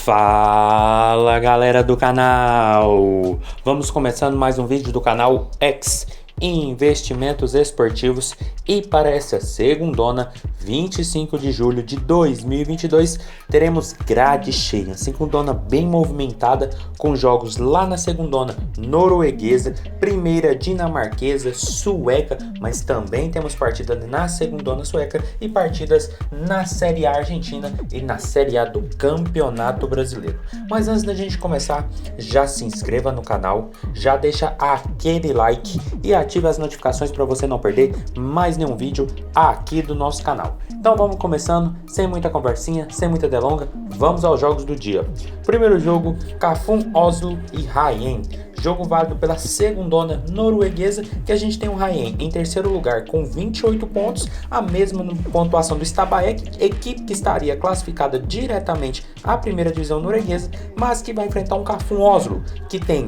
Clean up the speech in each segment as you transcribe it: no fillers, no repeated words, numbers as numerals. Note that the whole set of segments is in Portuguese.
Fala galera do canal, vamos começando mais um vídeo do canal X Investimentos Esportivos e para essa segundona, 25 de julho de 2022, teremos grade cheia, segundona bem movimentada com jogos lá na segundona norueguesa, primeira dinamarquesa, sueca, mas também temos partidas na segundona sueca e partidas na Série A argentina e na Série A do Campeonato Brasileiro. Mas antes da gente começar, já se inscreva no canal, já deixa aquele like e ative as notificações para você não perder mais nenhum vídeo aqui do nosso canal. Então vamos começando, sem muita conversinha, sem muita delonga, vamos aos jogos do dia. Primeiro jogo, Kafum Oslo e Haien. Jogo válido pela segundona norueguesa, que a gente tem o Haien em terceiro lugar com 28 pontos, a mesma pontuação do Stabæk, equipe que estaria classificada diretamente à primeira divisão norueguesa, mas que vai enfrentar um Kafum Oslo, que tem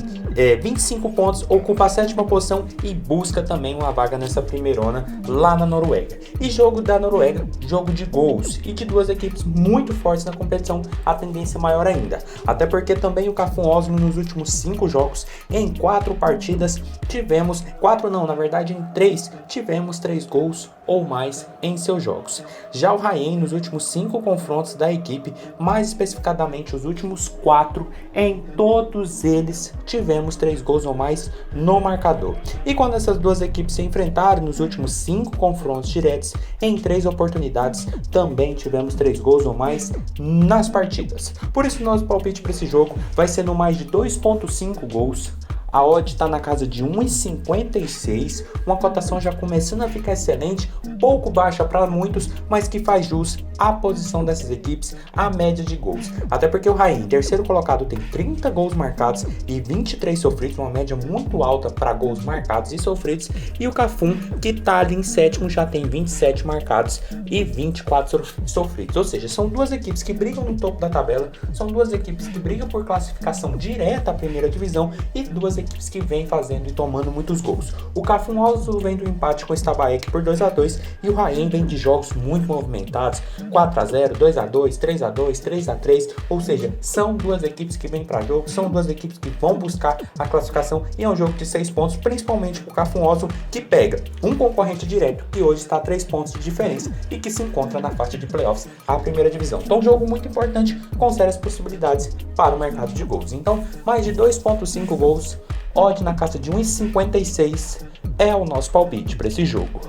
25 pontos, ocupa a sétima posição e busca também uma vaga nessa primeirona lá na Noruega. E jogo da Noruega, jogo de gols e de duas equipes muito fortes na competição, a tendência maior ainda, até porque também o Kafum Oslo nos últimos 5 jogos, em 4 partidas tivemos, 4 não, na verdade em 3, tivemos 3 gols ou mais em seus jogos. Já o Haien nos últimos 5 confrontos da equipe, mais especificadamente os últimos 4, em todos eles tivemos 3 gols ou mais no marcador. E quando essas duas equipes se enfrentaram nos últimos 5 confrontos diretos, em 3 oportunidades também tivemos 3 gols ou mais nas partidas. Por isso nosso palpite para esse jogo vai ser no mais de 2.5 gols. A odd está na casa de 1,56, uma cotação já começando a ficar excelente, pouco baixa para muitos, mas que faz jus à posição dessas equipes, à média de gols. Até porque o Haien, terceiro colocado, tem 30 gols marcados e 23 sofridos, uma média muito alta para gols marcados e sofridos. E o Kafum, que está ali em sétimo, já tem 27 marcados e 24 sofridos. Ou seja, são duas equipes que brigam no topo da tabela, são duas equipes que brigam por classificação direta à primeira divisão e duas equipes que vêm fazendo e tomando muitos gols. O Kafum Oslo vem do empate com o Stabæk por 2-2 e o Haien vem de jogos muito movimentados, 4-0, 2-2, 3-2, 3-3, ou seja, são duas equipes que vêm para jogo, são duas equipes que vão buscar a classificação e é um jogo de 6 pontos, principalmente para o Kafum Oslo, que pega um concorrente direto que hoje está a 3 pontos de diferença e que se encontra na faixa de playoffs à primeira divisão. Então um jogo muito importante com sérias possibilidades para o mercado de gols. Então mais de 2.5 gols, odd na casa de 1,56 é o nosso palpite para esse jogo.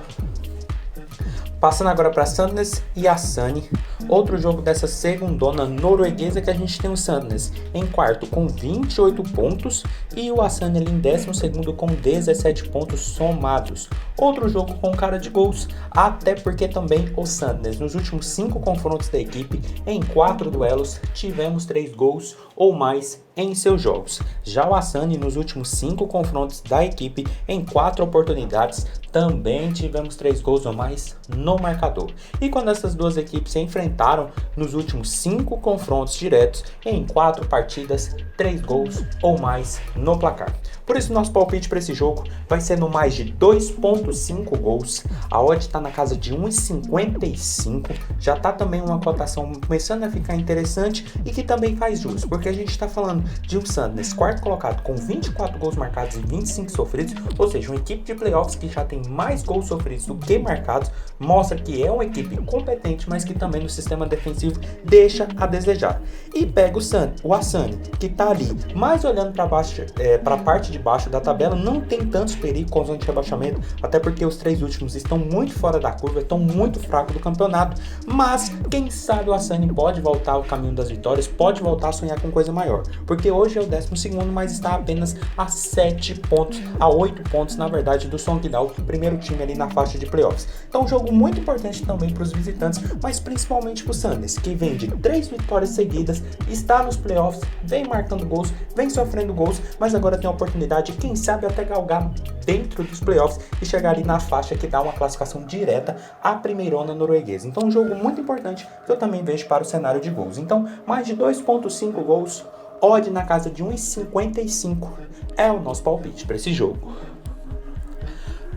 Passando agora para Sandnes e Asani, outro jogo dessa segundona norueguesa, que a gente tem o Sandnes em quarto com 28 pontos e o Asani ali em 12º com 17 pontos somados. Outro jogo com cara de gols, até porque também o Sandnes nos últimos 5 confrontos da equipe, em 4 duelos, tivemos 3 gols ou mais em seus jogos. Já o Asani nos últimos 5 confrontos da equipe, em 4 oportunidades, também tivemos 3 gols ou mais no marcador. E quando essas duas equipes se enfrentaram nos últimos 5 confrontos diretos, em 4 partidas, 3 gols ou mais no placar. Por isso nosso palpite para esse jogo vai ser no mais de 2.5 gols. A odd está na casa de 1,55. Já está também uma cotação começando a ficar interessante e que também faz jus, porque a gente está falando de um Sandnes quarto colocado com 24 gols marcados e 25 sofridos, ou seja, uma equipe de playoffs que já tem mais gols sofridos do que marcados, mostra que é uma equipe competente, mas que também no sistema defensivo deixa a desejar. E pega o Asani, que está ali, mais olhando para baixo, para a parte de baixo da tabela, não tem tantos perigos com zona de rebaixamento, até porque os 3 últimos estão muito fora da curva, estão muito fracos do campeonato, mas quem sabe o Asani pode voltar ao caminho das vitórias, pode voltar a sonhar com coisa maior, porque hoje é o 12º, mas está apenas a 7 pontos, a 8 pontos na verdade do Sogndal, primeiro time ali na faixa de playoffs. Então um jogo muito importante também para os visitantes, mas principalmente para o Sandnes, que vem de 3 vitórias seguidas, está nos playoffs, vem marcando gols, vem sofrendo gols, mas agora tem a oportunidade, quem sabe até galgar dentro dos playoffs e chegar ali na faixa que dá uma classificação direta à primeirona norueguesa. Então um jogo muito importante que eu também vejo para o cenário de gols. Então mais de 2.5 gols, odd na casa de 1,55 é o nosso palpite para esse jogo.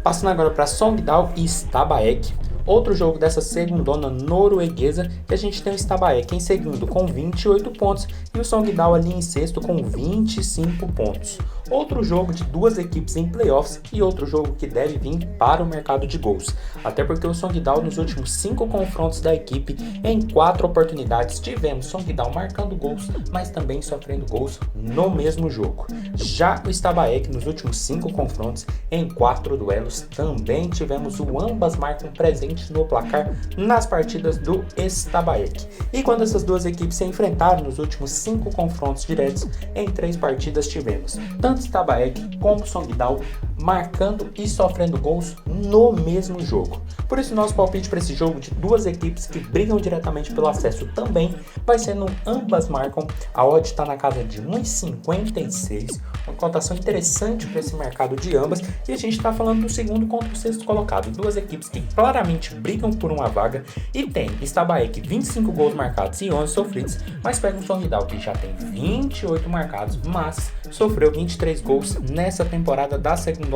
Passando agora para Sogndal e Stabæk, Outro jogo dessa segundona norueguesa, que a gente tem o Stabæk em segundo com 28 pontos e o Sogndal ali em sexto com 25 pontos. Outro jogo de duas equipes em playoffs e outro jogo que deve vir para o mercado de gols. Até porque o Sogndal nos últimos 5 confrontos da equipe, em 4 oportunidades tivemos Sogndal marcando gols, mas também sofrendo gols no mesmo jogo. Já o Stabæk nos últimos 5 confrontos, em 4 duelos, também tivemos o ambas marcam presente no placar nas partidas do Stabæk. E quando essas duas equipes se enfrentaram nos últimos 5 confrontos diretos, em 3 partidas tivemos tanto Stabæk como Sogndal marcando e sofrendo gols no mesmo jogo. Por isso nosso palpite para esse jogo de duas equipes que brigam diretamente pelo acesso também vai ser no ambas marcam. A odd está na casa de 1,56, uma cotação interessante para esse mercado de ambas, e a gente está falando do segundo contra o sexto colocado, duas equipes que claramente brigam por uma vaga, e tem Stabæk 25 gols marcados e 11 sofridos, mas pega um Sogndal que já tem 28 marcados, mas sofreu 23 gols nessa temporada da segundona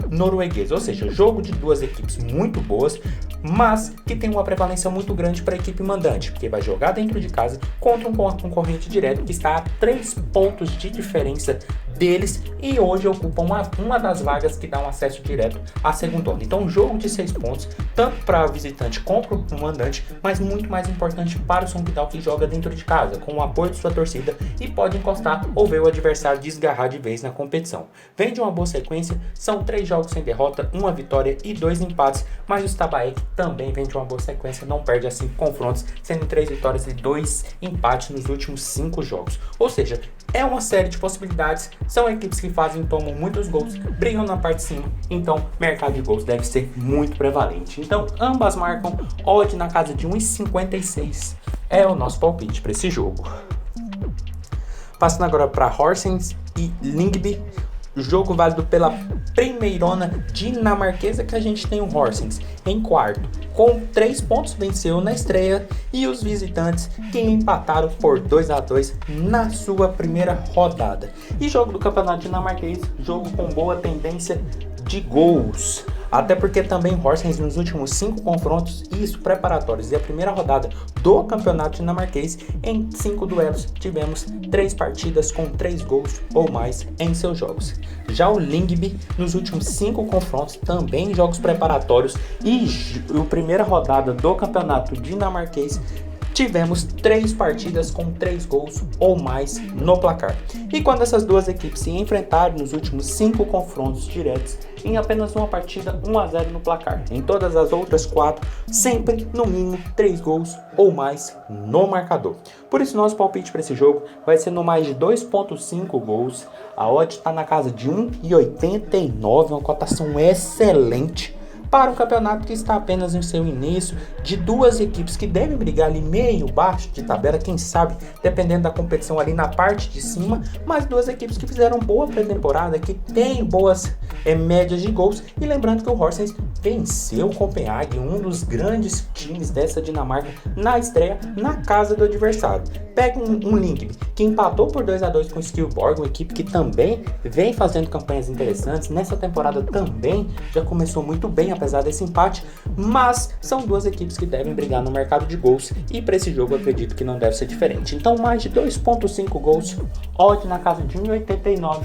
norueguesa, ou seja, jogo de duas equipes muito boas, mas que tem uma prevalência muito grande para a equipe mandante, porque vai jogar dentro de casa contra um concorrente direto que está a 3 pontos de diferença deles e hoje ocupam uma das vagas que dá um acesso direto à segundona. Então um jogo de 6 pontos, tanto para o visitante como para o mandante, mas muito mais importante para o Sogndal que joga dentro de casa, com o apoio de sua torcida e pode encostar ou ver o adversário desgarrar de vez na competição. Vem de uma boa sequência, são 3 jogos sem derrota, 1 vitória e 2 empates, mas o Stabæk também vem de uma boa sequência, não perde a 5 confrontos, sendo 3 vitórias e 2 empates nos últimos 5 jogos. Ou seja, é uma série de possibilidades, são equipes que tomam muitos gols, brigam na parte de cima, então mercado de gols deve ser muito prevalente. Então ambas marcam, odd na casa de 1,56 é o nosso palpite para esse jogo. Passando agora para Horsens e Lyngby, jogo válido pela primeirona dinamarquesa, que a gente tem o Horsens em quarto, com 3 pontos, venceu na estreia, e os visitantes que empataram por 2-2 na sua primeira rodada. E jogo do campeonato dinamarquês, jogo com boa tendência de gols. Até porque também Horsens nos últimos 5 confrontos, isso preparatórios e a primeira rodada do campeonato dinamarquês, em 5 duelos tivemos 3 partidas com 3 gols ou mais em seus jogos. Já o Lyngby nos últimos 5 confrontos, também jogos preparatórios e a primeira rodada do campeonato dinamarquês, tivemos 3 partidas com 3 gols ou mais no placar. E quando essas duas equipes se enfrentaram nos últimos 5 confrontos diretos, em apenas uma partida, 1-0 no placar. Em todas as outras 4, sempre no mínimo 3 gols ou mais no marcador. Por isso nosso palpite para esse jogo vai ser no mais de 2,5 gols. A odd está na casa de 1,89, uma cotação excelente para um campeonato que está apenas em seu início, de duas equipes que devem brigar ali meio baixo de tabela, quem sabe, dependendo da competição ali na parte de cima, mas duas equipes que fizeram boa pré-temporada, que tem boas médias de gols, e lembrando que o Horsens venceu o Copenhague, um dos grandes times dessa Dinamarca, na estreia, na casa do adversário. Pega um Lyngby, que empatou por 2-2 com o Skilborg, uma equipe que também vem fazendo campanhas interessantes, nessa temporada também já começou muito bem, apesar desse empate, mas são duas equipes que devem brigar no mercado de gols, e para esse jogo eu acredito que não deve ser diferente. Então mais de 2,5 gols, odd na casa de 1,89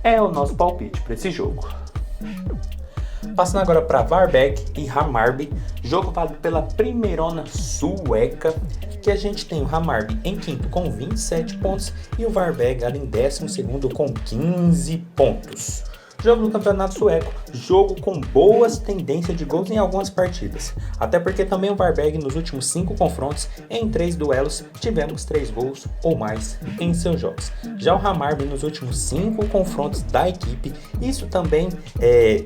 é o nosso palpite para esse jogo. Passando agora para Varberg e Hammarby, jogo válido pela primeirona sueca, que a gente tem o Hammarby em quinto com 27 pontos e o Varberg ali em 12º com 15 pontos. Jogo do campeonato sueco, jogo com boas tendências de gols em algumas partidas. Até porque também o Varberg nos últimos 5 confrontos, em 3 duelos, tivemos 3 gols ou mais em seus jogos. Já o Hammarby nos últimos 5 confrontos da equipe, isso também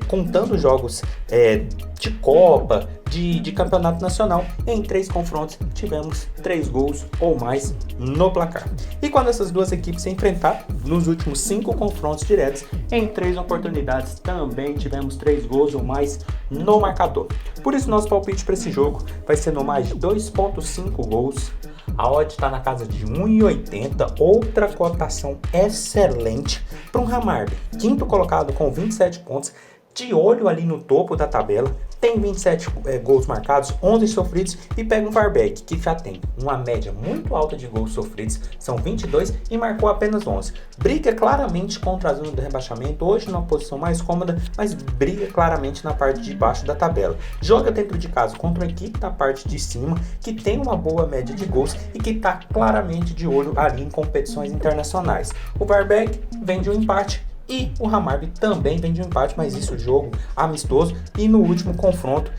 contando jogos de Copa, de campeonato nacional, em 3 confrontos tivemos 3 gols ou mais no placar. E quando essas duas equipes se enfrentaram nos últimos 5 confrontos diretos, em 3 oportunidades também tivemos 3 gols ou mais no marcador. Por isso nosso palpite para esse jogo vai ser no mais de 2,5 gols. A odd está na casa de 1,80, outra cotação excelente para um Hammarby, quinto colocado com 27 pontos, de olho ali no topo da tabela, tem 27 gols marcados, 11 sofridos, e pega um Varberg, que já tem uma média muito alta de gols sofridos, são 22, e marcou apenas 11. Briga claramente contra a zona do rebaixamento, hoje numa posição mais cômoda, mas briga claramente na parte de baixo da tabela. Joga dentro de casa contra uma equipe da parte de cima, que tem uma boa média de gols e que está claramente de olho ali em competições internacionais. O Varberg vem de um empate, e o Hammarby também vem de um empate, mas isso jogo amistoso. E no último confronto,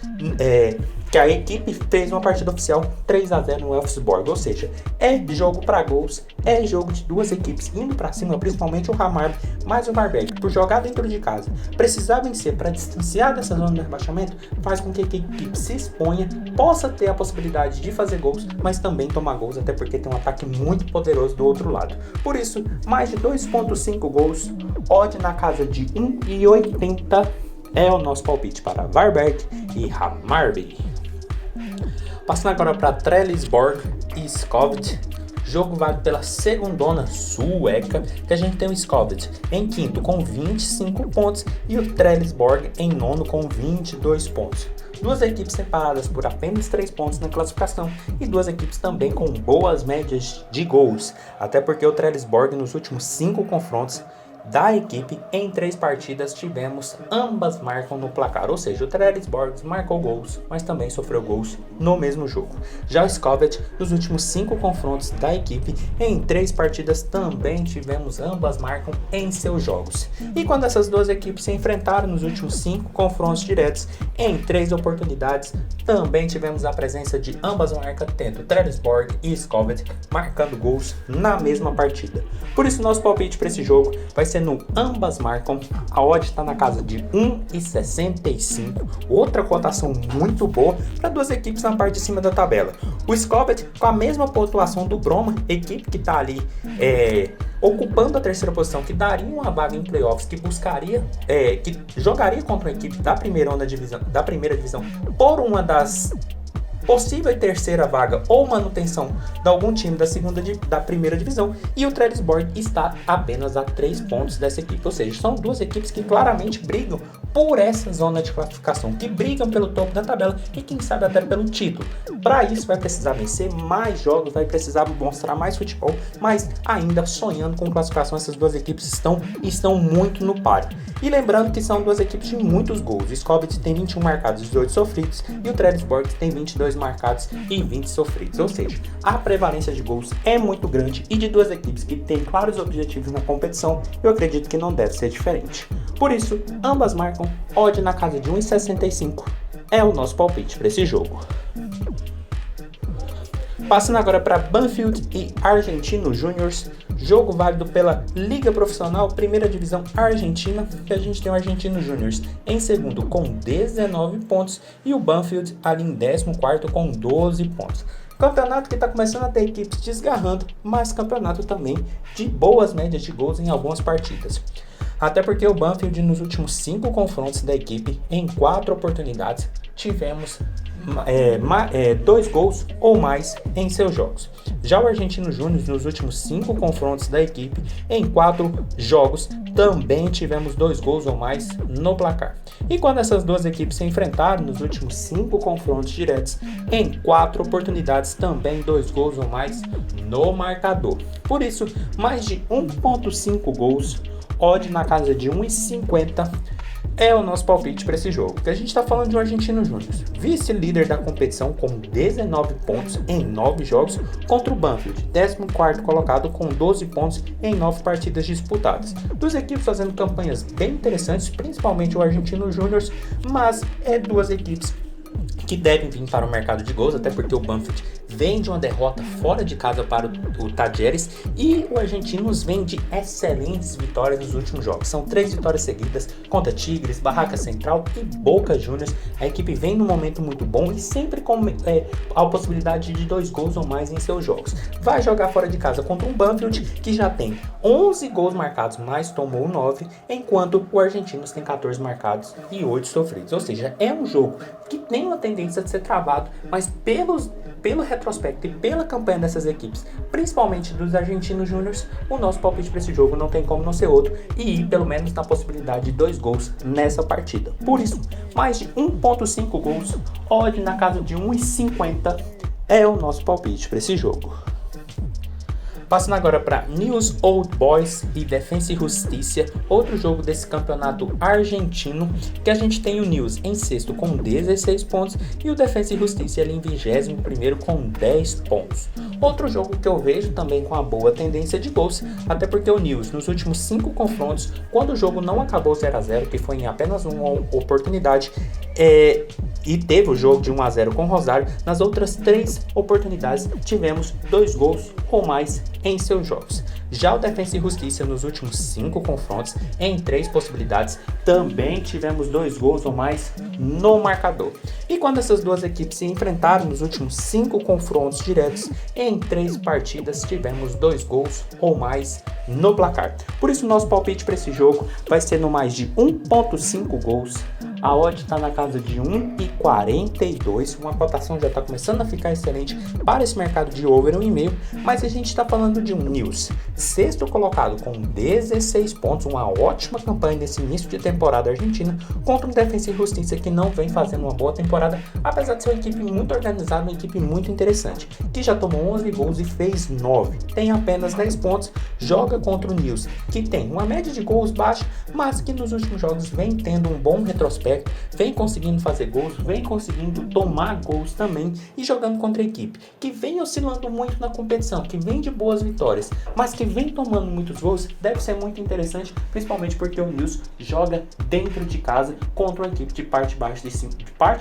que a equipe fez uma partida oficial 3-0 no Elfsborg, ou seja, é jogo para gols, é jogo de duas equipes indo para cima, principalmente o Hammarby, mas o Varberg, por jogar dentro de casa, precisar vencer para distanciar dessa zona de rebaixamento, faz com que a equipe se exponha, possa ter a possibilidade de fazer gols, mas também tomar gols, até porque tem um ataque muito poderoso do outro lado. Por isso, mais de 2,5 gols, odd na casa de 1,80 é o nosso palpite para Varberg e Hammarby. Passando agora para Trelleborg e Skövde, jogo válido pela segundona sueca, que a gente tem o Skövde em quinto com 25 pontos e o Trelleborg em nono com 22 pontos. Duas equipes separadas por apenas 3 pontos na classificação e duas equipes também com boas médias de gols, até porque o Trelleborg nos últimos 5 confrontos da equipe, em 3 partidas tivemos ambas marcam no placar, ou seja, o Trelleborg marcou gols, mas também sofreu gols no mesmo jogo. Já o Skövde, nos últimos 5 confrontos da equipe, em 3 partidas também tivemos ambas marcam em seus jogos. E quando essas duas equipes se enfrentaram nos últimos 5 confrontos diretos, em 3 oportunidades, também tivemos a presença de ambas marcas, tendo Trelleborg e Skövde marcando gols na mesma partida. Por isso, nosso palpite para esse jogo vai ser no ambas marcam. A odd está na casa de 1,65, outra cotação muito boa para duas equipes na parte de cima da tabela. O Skövde com a mesma pontuação do Broma, equipe que está ali ocupando a terceira posição, que daria uma vaga em playoffs, que buscaria, que jogaria contra a equipe da primeira divisão por uma das possível terceira vaga ou manutenção de algum time da primeira divisão, e o Trelleborg está apenas a 3 pontos dessa equipe, ou seja, são duas equipes que claramente brigam por essa zona de classificação, que brigam pelo topo da tabela e quem sabe até pelo título. Para isso vai precisar vencer mais jogos, vai precisar mostrar mais futebol, mas ainda sonhando com classificação, essas duas equipes estão muito no páreo. E lembrando que são duas equipes de muitos gols. O Skövde tem 21 marcados e 18 sofridos, e o Trelleborg tem 22 marcados e 20 sofridos. Ou seja, a prevalência de gols é muito grande, e de duas equipes que têm claros objetivos na competição, eu acredito que não deve ser diferente. Por isso, ambas marcam, odd na casa de 1,65 é o nosso palpite para esse jogo. Passando agora para Banfield e Argentino Júniors, jogo válido pela Liga Profissional Primeira Divisão Argentina, que a gente tem o Argentino Júniors em segundo com 19 pontos e o Banfield ali em 14º com 12 pontos. Campeonato que está começando a ter equipes desgarrando, mas campeonato também de boas médias de gols em algumas partidas. Até porque o Banfield nos últimos 5 confrontos da equipe, em 4 oportunidades, tivemos 2 gols ou mais em seus jogos. Já o Argentino Júnior, nos últimos 5 confrontos da equipe, em 4 jogos, também tivemos 2 gols ou mais no placar. E quando essas duas equipes se enfrentaram nos últimos 5 confrontos diretos, em 4 oportunidades, também 2 gols ou mais no marcador. Por isso, mais de 1,5 gols, odd na casa de 1,50 é o nosso palpite para esse jogo, que a gente está falando de um Argentino Júnior, vice-líder da competição com 19 pontos em 9 jogos, contra o Banfield, 14º colocado com 12 pontos em 9 partidas disputadas. Duas equipes fazendo campanhas bem interessantes, principalmente o Argentino Júnior, mas duas equipes que devem vir para o mercado de gols, até porque o Banfield vem de uma derrota fora de casa para o Talleres e o Argentinos vem de excelentes vitórias nos últimos jogos. São 3 vitórias seguidas contra Tigres, Barraca Central e Boca Juniors. A equipe vem num momento muito bom e sempre com a possibilidade de 2 gols ou mais em seus jogos. Vai jogar fora de casa contra um Banfield que já tem 11 gols marcados, mas tomou 9, enquanto o Argentinos tem 14 marcados e 8 sofridos. Ou seja, é um jogo que tem uma tendência de ser travado, mas pelo retrospecto e pela campanha dessas equipes, principalmente dos argentinos júniors, o nosso palpite para esse jogo não tem como não ser outro e ir pelo menos na possibilidade de 2 gols nessa partida. Por isso, mais de 1.5 gols, odd na casa de 1,50 é o nosso palpite para esse jogo. Passando agora para News Old Boys e Defensa e Justicia, outro jogo desse campeonato argentino, que a gente tem o News em sexto com 16 pontos e o Defensa e Justicia ali em 21º com 10 pontos. Outro jogo que eu vejo também com a boa tendência de gols, até porque o News nos últimos 5 confrontos, quando o jogo não acabou 0-0, que foi em apenas uma oportunidade, e teve o jogo de 1-0 com o Rosário, nas outras 3 oportunidades tivemos 2 gols ou mais em seus jogos. Já o Defensa e Justiça nos últimos 5 confrontos, em 3 possibilidades, também tivemos 2 gols ou mais no marcador. E quando essas duas equipes se enfrentaram nos últimos 5 confrontos diretos, em 3 partidas tivemos 2 gols ou mais no placar. Por isso nosso palpite para esse jogo vai ser no mais de 1.5 gols. A odd está na casa de 1,42, uma cotação já está começando a ficar excelente para esse mercado de over 1,5, mas a gente está falando de um News sexto colocado com 16 pontos, uma ótima campanha nesse início de temporada argentina, contra um Defensa e Justiça que não vem fazendo uma boa temporada, apesar de ser uma equipe muito organizada, uma equipe muito interessante, que já tomou 11 gols e fez 9, tem apenas 10 pontos, joga contra o News, que tem uma média de gols baixa, mas que nos últimos jogos vem tendo um bom retrospecto, vem conseguindo fazer gols, vem conseguindo tomar gols também e jogando contra a equipe que vem oscilando muito na competição, que vem de boas vitórias, mas que vem tomando muitos gols, deve ser muito interessante, principalmente porque o News joga dentro de casa contra uma equipe de parte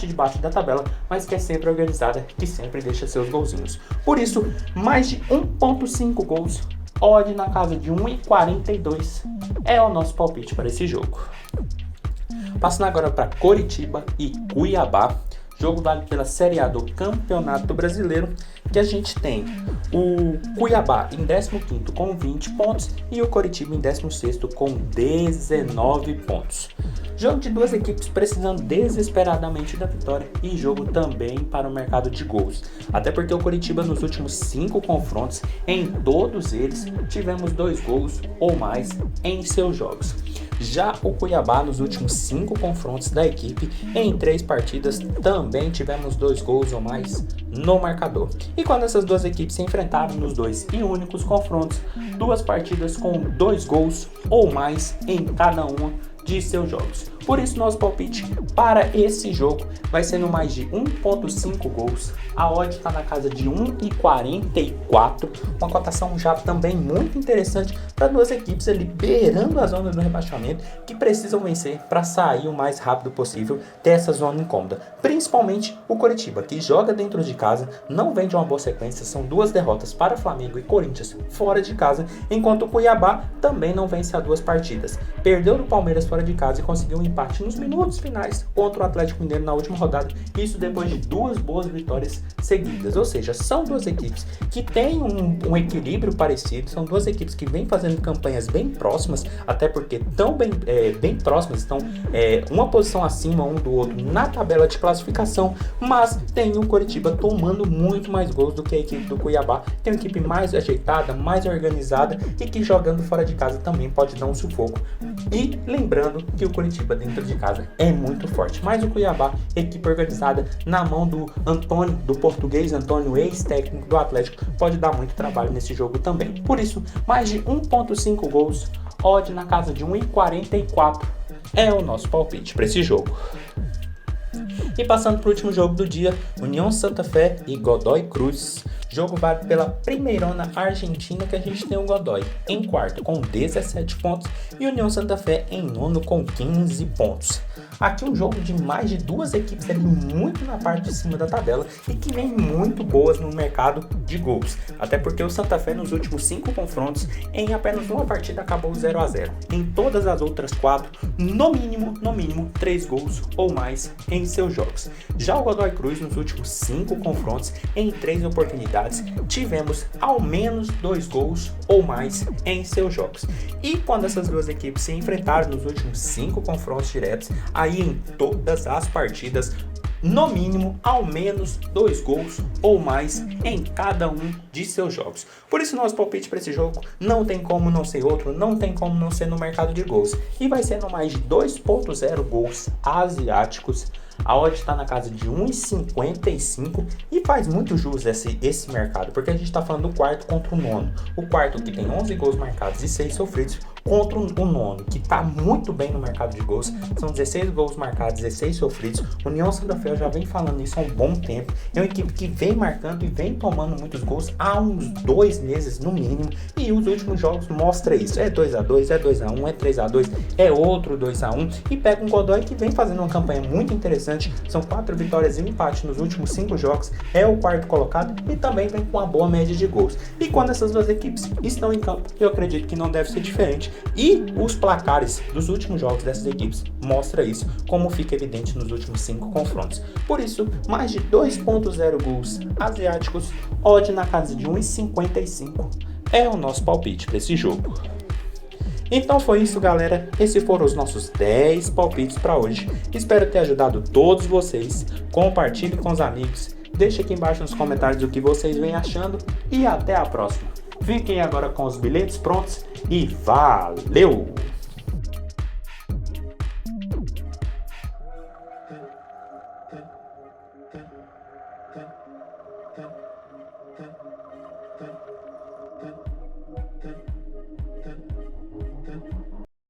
de baixo da tabela, mas que é sempre organizada, que sempre deixa seus golzinhos. Por isso, mais de 1.5 gols, odd na casa de 1,42 é o nosso palpite para esse jogo. Passando agora para Coritiba e Cuiabá, jogo válido pela Série A do Campeonato Brasileiro, que a gente tem o Cuiabá em 15º com 20 pontos e o Coritiba em 16º com 19 pontos. Jogo de duas equipes precisando desesperadamente da vitória e jogo também para o mercado de gols. Até porque o Coritiba nos últimos 5 confrontos, em todos eles, tivemos 2 gols ou mais em seus jogos. Já o Cuiabá nos últimos 5 confrontos da equipe, em 3 partidas, também tivemos 2 gols ou mais no marcador. E quando essas duas equipes se enfrentaram nos 2 e únicos confrontos, 2 partidas com 2 gols ou mais em cada uma de seus jogos. Por isso nosso palpite para esse jogo vai ser no mais de 1.5 gols. A odd está na casa de 1,44, uma cotação já também muito interessante para duas equipes ali beirando a zona do rebaixamento, que precisam vencer para sair o mais rápido possível dessa zona incômoda. Principalmente o Coritiba, que joga dentro de casa, não vem de uma boa sequência, são 2 derrotas para Flamengo e Corinthians fora de casa, enquanto o Cuiabá também não vence há 2 partidas. Perdeu do Palmeiras fora de casa e conseguiu um empate nos minutos finais contra o Atlético Mineiro na última rodada, isso depois de 2 boas vitórias seguidas. Ou seja, são 2 equipes que têm um equilíbrio parecido, são 2 equipes que vêm fazendo campanhas bem próximas, até porque estão bem próximas, estão uma posição acima um do outro na tabela de classificação, mas tem o Coritiba tomando muito mais gols do que a equipe do Cuiabá, tem uma equipe mais ajeitada, mais organizada e que jogando fora de casa também pode dar um sufoco. E lembrando que o Coritiba dentro de casa é muito forte, mas o Cuiabá, equipe organizada na mão do Antônio, do português Antônio, ex-técnico do Atlético, pode dar muito trabalho nesse jogo também. Por isso, mais de 1.5 gols, odd na casa de 1,44 é o nosso palpite para esse jogo. E passando para o último jogo do dia, União Santa Fé e Godoy Cruz. Jogo válido pela primeirona argentina, que a gente tem o Godoy em quarto com 17 pontos e União Santa Fé em nono com 15 pontos. Aqui um jogo de mais de 2 equipes ali muito na parte de cima da tabela e que vem muito boas no mercado de gols. Até porque o Santa Fé nos últimos 5 confrontos, em apenas uma partida acabou 0-0. Em todas as outras 4, no mínimo 3 gols ou mais em seus jogos. Já o Godoy Cruz nos últimos 5 confrontos, em 3 oportunidades, tivemos ao menos 2 gols ou mais em seus jogos. E quando essas duas equipes se enfrentaram nos últimos 5 confrontos diretos, aí em todas as partidas, no mínimo ao menos 2 gols ou mais em cada um de seus jogos. Por isso nosso palpite para esse jogo não tem como não ser outro, não tem como não ser no mercado de gols. E vai ser no mais de 2.0 gols asiáticos. A odd está na casa de 1,55 e faz muito jus esse mercado, porque a gente está falando do quarto contra o nono. O quarto que tem 11 gols marcados e 6 sofridos, contra o nono, que está muito bem no mercado de gols. São 16 gols marcados, 16 sofridos. O União Santa Fé já vem falando isso há um bom tempo. É uma equipe que vem marcando e vem tomando muitos gols há uns 2 meses no mínimo. E os últimos jogos mostram isso. É 2-2, é 2-1, é 3-2, é outro 2-1. E pega um Godoy que vem fazendo uma campanha muito interessante. São 4 vitórias e um empate nos últimos 5 jogos. É o quarto colocado e também vem com uma boa média de gols. E quando essas duas equipes estão em campo, eu acredito que não deve ser diferente. E os placares dos últimos jogos dessas equipes mostra isso, como fica evidente nos últimos 5 confrontos. Por isso, mais de 2.0 gols asiáticos, odd na casa de 1,55 é o nosso palpite para esse jogo. Então foi isso, galera. Esses foram os nossos 10 palpites para hoje. Espero ter ajudado todos vocês. Compartilhe com os amigos. Deixe aqui embaixo nos comentários o que vocês vêm achando e até a próxima. Fiquem agora com os bilhetes prontos e valeu!